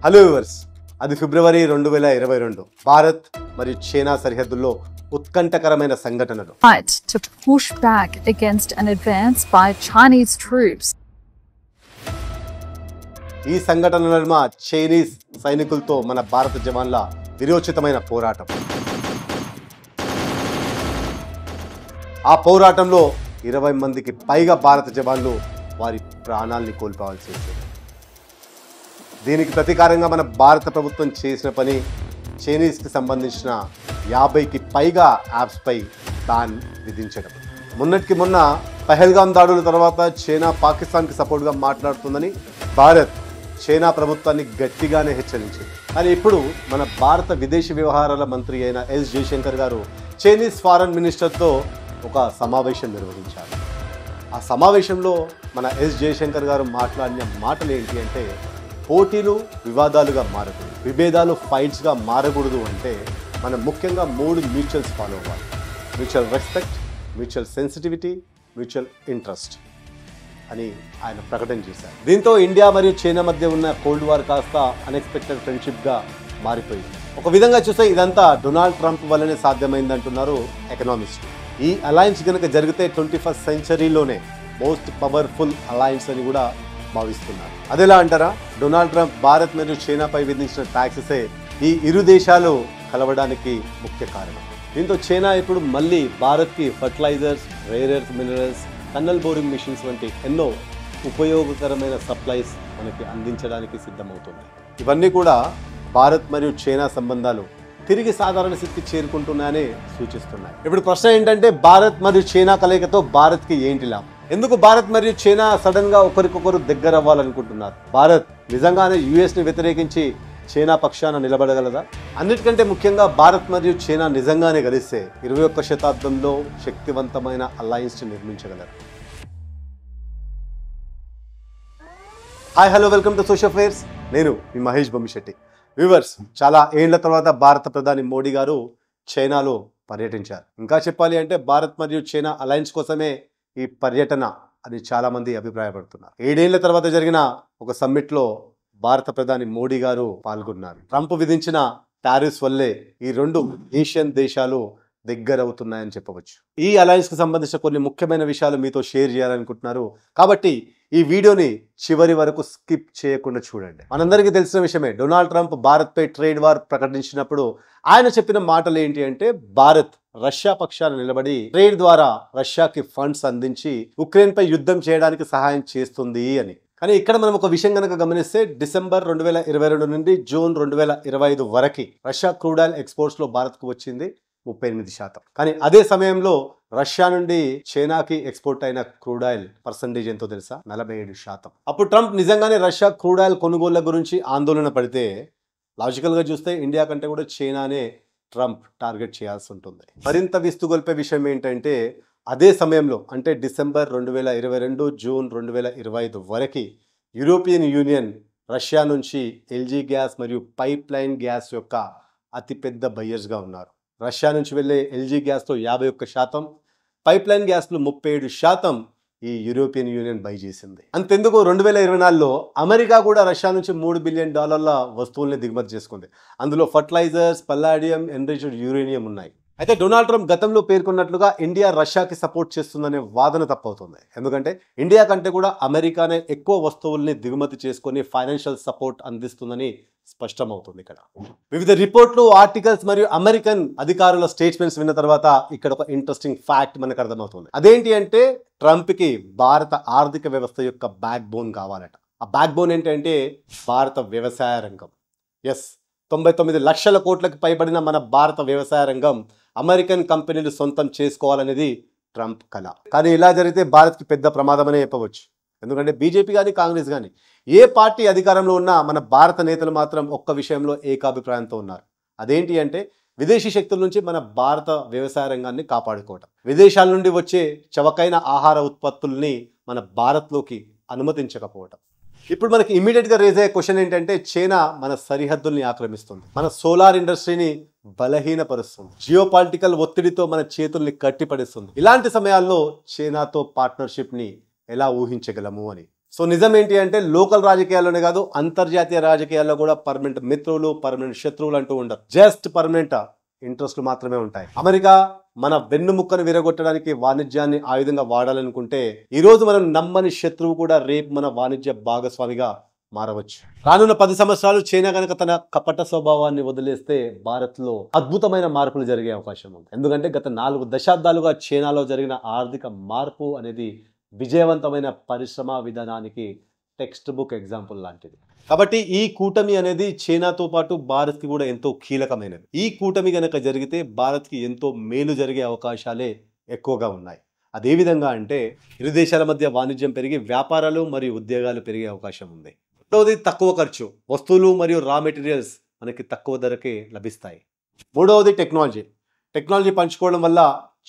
Hello viewers, అది ఫిబ్రవరి 2022 భారత్ మరియు China సరిహద్దుల్లో ఉత్కంఠకరమైన సంఘటనలు. To push back against an advance by Chinese troops. ఈ సంఘటనల నడుమ చైనీస్ సైనికులతో మన భారత జవాన్ల విరోచితమైన పోరాటం. ఆ పోరాటంలో 20 మందికి పైగా భారత జవాన్లు వారి ప్రాణాల్ని కోల్పోవాల్సి వచ్చింది. దీనికి ప్రతీకారంగా మన భారత ప్రభుత్వం చేసిన పని చైనీస్కి సంబంధించిన 50కి పైగా యాప్స్పై బ్యాన్ విధించడం. మొన్నటికి మొన్న పహల్గామ్ దాడుల తర్వాత చైనా పాకిస్తాన్కి సపోర్ట్గా మాట్లాడుతుందని భారత్ చైనా ప్రభుత్వాన్ని గట్టిగానే హెచ్చరించింది. కానీ ఇప్పుడు మన భారత విదేశీ వ్యవహారాల మంత్రి అయిన ఎస్ జయశంకర్ గారు చైనీస్ ఫారెన్ మినిస్టర్తో ఒక సమావేశం నిర్వహించారు. ఆ సమావేశంలో మన ఎస్ జయశంకర్ గారు మాట్లాడిన మాటలు ఏంటి అంటే, పోటీలు వివాదాలుగా మారకూడదు, విభేదాలు ఫైట్స్గా మారకూడదు అంటే మనం ముఖ్యంగా 3 మ్యూచువల్స్ ఫాలో అవ్వాలి. Mutual respect, mutual sensitivity, mutual interest అని ఆయన ప్రకటన చేశారు. దీంతో ఇండియా మరియు చైనా మధ్య ఉన్న కోల్డ్ వార్ కాస్త అన్ఎక్స్పెక్టెడ్ ఫ్రెండ్షిప్గా మారిపోయింది. ఒక విధంగా చూస్తే ఇదంతా డొనాల్డ్ ట్రంప్ వల్లనే సాధ్యమైందంటున్నారు ఎకనామిస్టులు. ఈ అలయన్స్ కనుక జరిగితే 21st సెంచరీలోనే మోస్ట్ పవర్ఫుల్ అలయన్స్ అని కూడా భావిస్తున్నారు. అదెలా అంటారా? డొనాల్డ్ ట్రంప్ భారత్ మరియు చైనాపై విధించిన ట్యాక్సెసే ఈ ఇరు దేశాలు కలవడానికి ముఖ్య కారణం. దీంతో చైనా ఇప్పుడు మళ్ళీ భారత్కి fertilizers, rare earth minerals, tunnel boring machines వంటి ఎన్నో ఉపయోగకరమైన సప్లైస్ మనకి అందించడానికి సిద్ధమవుతుంది. ఇవన్నీ కూడా భారత్ మరియు చైనా సంబంధాలు తిరిగి సాధారణ స్థితికి చేరుకుంటున్నాయని సూచిస్తున్నాయి. ఇప్పుడు ప్రశ్న ఏంటంటే, భారత్ మరియు చైనా కలయికతో భారత్కి ఏంటి లాభం? ఎందుకు భారత్ మరియు చైనా సడన్ గా ఒకరికొకరు దగ్గర అవ్వాలనుకుంటున్నారు? భారత్ నిజంగానే యుఎస్ ని వ్యతిరేకించి చైనా పక్షాన నిలబడగలదా? అన్నిటికంటే ముఖ్యంగా భారత్ మరియు చైనా నిజంగానే కలిస్తే 21వ శతాబ్దంలో శక్తివంతమైన అలయన్స్ నిర్మించగలరు. Hi, hello, welcome to social fairs. నేను మీ మహేష్ బొమ్మిశెట్టి. వ్యూవర్స్, చాలా ఏళ్ల తర్వాత భారత ప్రధాని మోడీ గారు చైనాలో పర్యటించారు. ఇంకా చెప్పాలి అంటే భారత్ మరియు చైనా అలయన్స్ కోసమే ఈ పర్యటన అని చాలా మంది అభిప్రాయపడుతున్నారు. 7 ఏళ్ల తర్వాత జరిగిన ఒక సమ్మిట్లో భారత ప్రధాని మోడీ గారు పాల్గొన్నారు. ట్రంప్ విధించిన టారిఫ్స్ వల్లే ఈ 2 ఏషియన్ దేశాలు దగ్గరవుతున్నాయని చెప్పవచ్చు. ఈ అలయన్స్ కి సంబంధించిన కొన్ని ముఖ్యమైన విషయాలు మీతో షేర్ చేయాలనుకుంటున్నారు. కాబట్టి ఈ వీడియోని చివరి వరకు స్కిప్ చేయకుండా చూడండి. మనందరికీ తెలిసిన విషయమే, డొనాల్డ్ ట్రంప్ భారత్పై ట్రేడ్ వార్ ప్రకటించినప్పుడు ఆయన చెప్పిన మాటలు ఏంటి అంటే, భారత్ రష్యా పక్షాన నిలబడి ట్రేడ్ ద్వారా రష్యాకి ఫండ్స్ అందించి ఉక్రెయిన్ పై యుద్ధం చేయడానికి సహాయం చేస్తుంది అని. కానీ ఇక్కడ మనం ఒక విషయం కనుక గమనిస్తే, డిసెంబర్ 2022 నుండి జూన్ 2025 వరకు రష్యా క్రూడ్ ఆయిల్ ఎక్స్పోర్ట్స్ లో భారత్కు వచ్చింది 38%. కానీ అదే సమయంలో రష్యా నుండి చైనాకి ఎక్స్పోర్ట్ అయిన క్రూడ్ ఆయిల్ పర్సంటేజ్ ఎంతో తెలుసా? 47%. అప్పుడు ట్రంప్ నిజంగానే రష్యా క్రూడ్ ఆయిల్ కొనుగోళ్ల గురించి ఆందోళన పడితే, లాజికల్ గా చూస్తే ఇండియా కంటే కూడా చైనానే ట్రంప్ టార్గెట్ చేయాల్సి ఉంటుంది. మరింత విస్తుగొల్పే విషయం ఏంటంటే, అదే సమయంలో అంటే డిసెంబర్ 2022 జూన్ 2025 వరకు యూరోపియన్ యూనియన్ రష్యా నుంచి ఎల్జీ గ్యాస్ మరియు పైప్ లైన్ గ్యాస్ యొక్క అతిపెద్ద బయ్యర్స్గా ఉన్నారు. రష్యా నుంచి వెళ్ళే ఎల్జీ గ్యాస్లో 51%, పైప్ లైన్ గ్యాస్లో 37% ఈ యూరోపియన్ యూనియన్ బై చేసింది. అంతెందుకు 2024లో అమెరికా కూడా రష్యా నుంచి $3 బిలియన్ వస్తువుల్ని దిగుమతి చేసుకుంది. అందులో ఫర్టిలైజర్స్, పల్లాడియం, ఎన్రిచ్డ్ యురేనియం ఉన్నాయి. అయితే డొనాల్డ్ ట్రంప్ గతంలో పేర్కొన్నట్లుగా ఇండియా రష్యాకి సపోర్ట్ చేస్తుందనే వాదన తప్పవుతుంది. ఎందుకంటే ఇండియా కంటే కూడా అమెరికానే ఎక్కువ వస్తువుల్ని దిగుమతి చేసుకొని ఫైనాన్షియల్ సపోర్ట్ అందిస్తుందని స్పష్టమవుతుంది. ఇక్కడ వివిధ రిపోర్ట్లు, ఆర్టికల్స్ మరియు అమెరికన్ అధికారుల స్టేట్మెంట్స్ విన్న తర్వాత ఇక్కడ ఒక ఇంట్రెస్టింగ్ ఫ్యాక్ట్ మనకు అర్థమవుతుంది. అదేంటి అంటే, ట్రంప్కి భారత ఆర్థిక వ్యవస్థ యొక్క బ్యాక్ బోన్ కావాలట. ఆ బ్యాక్ బోన్ ఏంటంటే భారత వ్యవసాయ రంగం. 99 లక్షల కోట్లకు పైబడిన మన భారత వ్యవసాయ రంగం అమెరికన్ కంపెనీలు సొంతం చేసుకోవాలనేది ట్రంప్ కళ. కానీ ఇలా జరిగితే భారత్కి పెద్ద ప్రమాదమనే చెప్పవచ్చు. ఎందుకంటే బీజేపీ కానీ కాంగ్రెస్ కానీ ఏ పార్టీ అధికారంలో ఉన్నా మన భారత నేతలు మాత్రం ఒక్క విషయంలో ఏకాభిప్రాయంతో ఉన్నారు. అదేంటి అంటే, విదేశీ శక్తుల నుంచి మన భారత వ్యవసాయ రంగాన్ని కాపాడుకోవటం, విదేశాల నుండి వచ్చే చవకైన ఆహార ఉత్పత్తుల్ని మన భారత్లోకి అనుమతించకపోవటం. ఇప్పుడు మనకి ఇమీడియట్ గా రేజ్ అయ్యే క్వశ్చన్ ఏంటంటే, చైనా మన సరిహద్దుల్ని ఆక్రమిస్తుంది, మన సోలార్ ఇండస్ట్రీని బలహీనపరుస్తుంది, జియో పాలిటికల్ ఒత్తిడితో మన చేతుల్ని కట్టిపడిస్తుంది. ఇలాంటి సమయాల్లో చైనాతో పార్ట్నర్షిప్ ని ఎలా ఊహించగలము అని. సో నిజం ఏంటి అంటే లోకల్ రాజకీయాల్లోనే కాదు అంతర్జాతీయ రాజకీయాల్లో కూడా పర్మనెంట్ మిత్రులు పర్మనెంట్ శత్రువులు అంటూ ఉండరు. జస్ట్ పర్మనెంట్ ఇంట్రెస్ట్లు మాత్రమే ఉంటాయి. అమెరికా మన వెన్నుముక్కను విరగొట్టడానికి వాణిజ్యాన్ని ఆయుధంగా వాడాలనుకుంటే ఈ రోజు మనం నమ్మని శత్రువు కూడా రేపు మన వాణిజ్య భాగస్వామిగా మారవచ్చు. రానున్న 10 సంవత్సరాలు చైనా కనుక తన కపట స్వభావాన్ని వదిలేస్తే భారత్లో అద్భుతమైన మార్పులు జరిగే అవకాశం ఉంది. ఎందుకంటే గత 4 దశాబ్దాలుగా చైనాలో జరిగిన ఆర్థిక మార్పు అనేది విజయవంతమైన పరిశ్రమ విధానానికి టెక్స్ట్ బుక్ ఎగ్జాంపుల్ లాంటిది. కాబట్టి ఈ కూటమి అనేది చైనాతో పాటు భారత్కి కూడా ఎంతో కీలకమైనది. ఈ కూటమి కనుక జరిగితే భారత్కి ఎంతో మేలు జరిగే అవకాశాలే ఎక్కువగా ఉన్నాయి. అదే విధంగా అంటే ఇరు దేశాల మధ్య వాణిజ్యం పెరిగి వ్యాపారాలు మరియు ఉద్యోగాలు పెరిగే అవకాశం ఉంది. రెండవది తక్కువ ఖర్చు, వస్తువులు మరియు రా మెటీరియల్స్ మనకి తక్కువ ధరకే లభిస్తాయి. మూడవది టెక్నాలజీ పంచుకోవడం వల్ల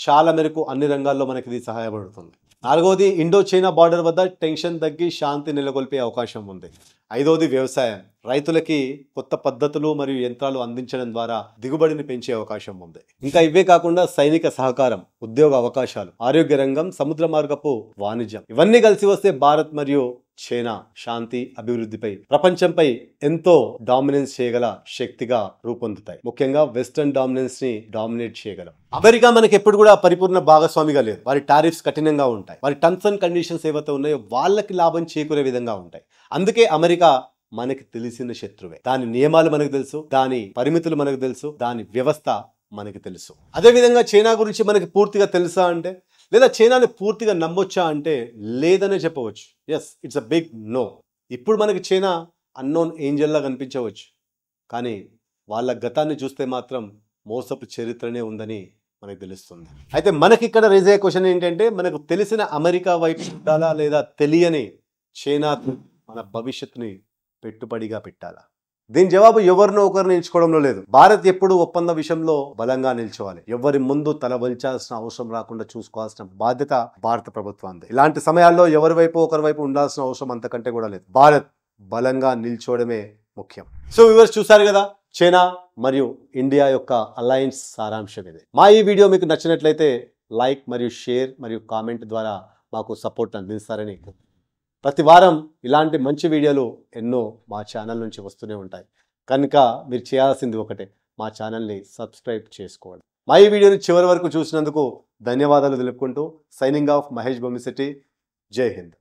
చాలా మేరకు అన్ని రంగాల్లో మనకి ఇది సహాయపడుతుంది. నాలుగవది ఇండో చైనా బార్డర్ వద్ద టెన్షన్ తగ్గి శాంతి నెలకొల్పే అవకాశం ఉంది. ఐదవది వ్యవసాయం, రైతులకి కొత్త పద్ధతులు మరియు యంత్రాలు అందించడం ద్వారా దిగుబడిని పెంచే అవకాశం ఉంది. ఇంకా ఇవే కాకుండా సైనిక సహకారం, ఉద్యోగ అవకాశాలు, ఆరోగ్య రంగం, సముద్ర మార్గపు వాణిజ్యం ఇవన్నీ కలిసి వస్తే భారత్ మరియు చైనా శాంతి అభివృద్ధిపై ప్రపంచంపై ఎంతో డామినెన్స్ చేయగల శక్తిగా రూపొందుతాయి. ముఖ్యంగా వెస్టర్న్ డామినెన్స్ ని డామినేట్ చేయగలం. అమెరికా మనకి ఎప్పుడు కూడా పరిపూర్ణ భాగస్వామిగా లేదు. వారి టారిఫ్స్ కఠినంగా ఉంటాయి. వారి టర్మ్స్ అండ్ కండిషన్స్ ఏవైతే ఉన్నాయో వాళ్ళకి లాభం చేకూరే విధంగా ఉంటాయి. అందుకే అమెరికా మనకి తెలిసిన శత్రువే. దాని నియమాలు మనకు తెలుసు, దాని పరిమితులు మనకు తెలుసు, దాని వ్యవస్థ మనకి తెలుసు. అదేవిధంగా చైనా గురించి మనకి పూర్తిగా తెలుసా అంటే, లేదా చైనాని పూర్తిగా నమ్మొచ్చా అంటే లేదనే చెప్పవచ్చు. Yes, it's a big no. ఇప్పుడు మనకి చైనా అన్నోన్ ఏంజల్లా కనిపించవచ్చు, కానీ వాళ్ళ గతాన్ని చూస్తే మాత్రం మోసపు చరిత్రనే ఉందని మనకు తెలుస్తుంది. అయితే మనకి ఇక్కడ రేజ్ అయ్యే క్వశ్చన్ ఏంటంటే, మనకు తెలిసిన అమెరికా వైపు ఉండాలా లేదా తెలియని చైనా మన భవిష్యత్తుని పెట్టుబడిగా పెట్టాలా? దీని జవాబు ఎవరినో ఒకరిని ఎంచుకోవడంలో లేదు. భారత్ ఎప్పుడు ఒప్పంద విషయంలో బలంగా నిల్చోవాలి. ఎవరి ముందు తల వంచాల్సిన అవసరం రాకుండా చూసుకోవాల్సిన బాధ్యత భారత ప్రభుత్వానికి. ఇలాంటి సమయాల్లో ఎవరి వైపు ఒకరి వైపు ఉండాల్సిన అవసరం అంతకంటే కూడా లేదు. భారత్ బలంగా నిల్చోవడమే ముఖ్యం. సో వ్యూవర్స్ చూసారు కదా, చైనా మరియు ఇండియా యొక్క అలయన్స్ సారాంశం ఇది. మా ఈ వీడియో మీకు నచ్చినట్లయితే లైక్ మరియు షేర్ మరియు కామెంట్ ద్వారా మాకు సపోర్ట్ అందిస్తారని, ప్రతి వారం ఇలాంటి మంచి వీడియోలు ఎన్నో మా ఛానల్ నుంచి వస్తూనే ఉంటాయి. కనుక మీరు చేయాల్సింది ఒకటే, మా ఛానల్ని సబ్స్క్రైబ్ చేసుకోవడం. మా ఈ వీడియోని చివరి వరకు చూసినందుకు ధన్యవాదాలు తెలుపుకుంటూ సైనింగ్ ఆఫ్ మహేష్ బొమ్మిశెట్టి. జై హింద్.